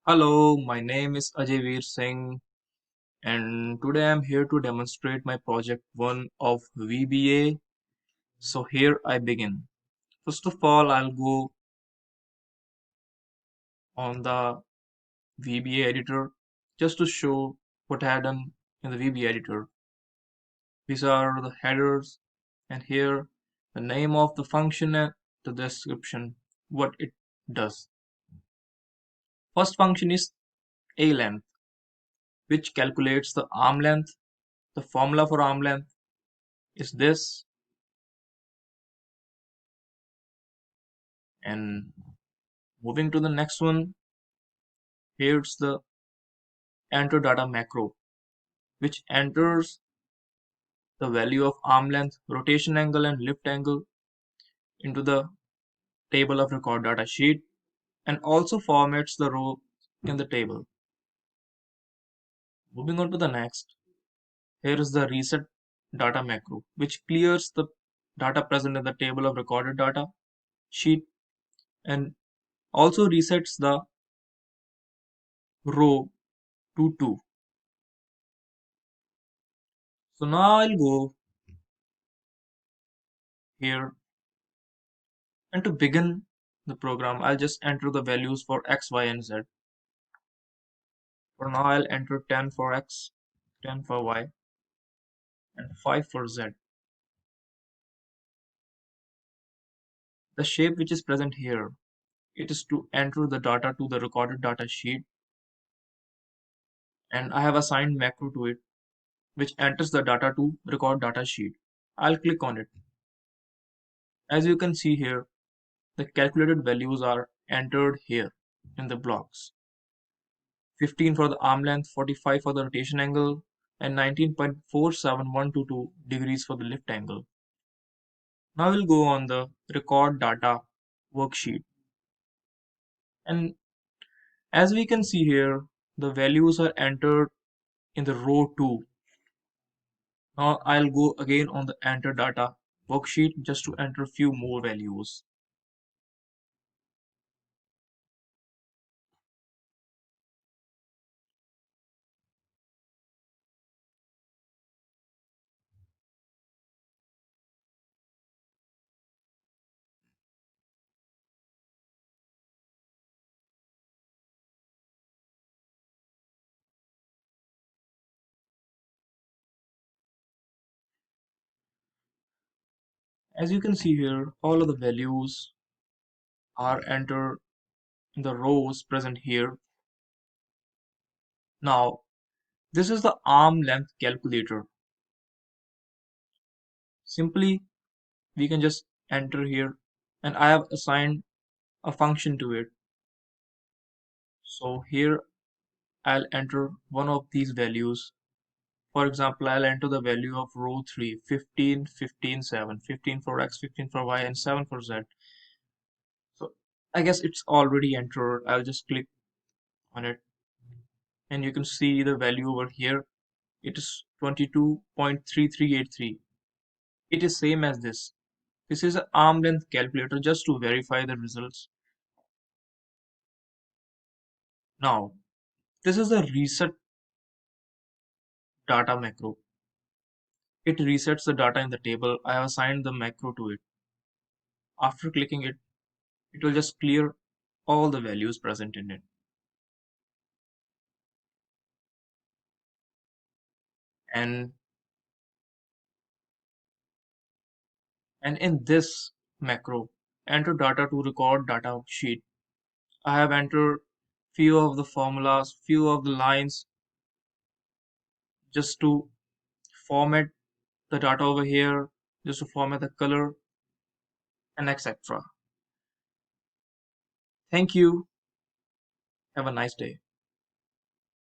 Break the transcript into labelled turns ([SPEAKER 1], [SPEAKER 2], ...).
[SPEAKER 1] Hello, my name is Ajay Veer Singh, and today I'm here to demonstrate my project 1 of VBA. So here I begin. First of all, I'll go on the VBA editor just to show what I had done in the VBA editor. These are the headers, and here the name of the function and the description, what it does. First function is a length, which calculates the arm length. The formula for arm length is this, and moving to the next one, here's the enter data macro, which enters the value of arm length, rotation angle, and lift angle into the table of record data sheet and also formats the row in the table. Moving on to the next, here is the reset data macro, which clears the data present in the table of recorded data sheet and also resets the row to 2. So now I'll go here, and to begin the program, I'll just enter the values for x, y, and z. For now, I'll enter 10 for x, 10 for y, and 5 for z. The shape which is present here, it is to enter the data to the recorded data sheet, and I have assigned macro to it, which enters the data to record data sheet. I'll click on it. As you can see here, the calculated values are entered here in the blocks. 15 for the arm length, 45 for the rotation angle, and 19.47122 degrees for the lift angle. Now we'll go on the record data worksheet. And as we can see here, the values are entered in the row 2. Now I'll go again on the enter data worksheet just to enter few more values. As you can see here, all of the values are entered in the rows present here. Now, this is the arm length calculator. Simply, we can just enter here, and I have assigned a function to it. So here I'll enter one of these values. For example, I'll enter the value of row 3, 15, 15, 7, 15 for x, 15 for y, and 7 for z. So I guess it's already entered. I'll just click on it, and you can see the value over here. It is 22.3383. It is same as this. This is an arm length calculator just to verify the results. Now, this is a reset data macro. It resets the data in the table. I have assigned the macro to it. After clicking it, it will just clear all the values present in it. And in this macro, enter data to record data sheet. I have entered few of the formulas, few of the lines just to format the data over here, just to format the color and etc. Thank you. Have a nice day.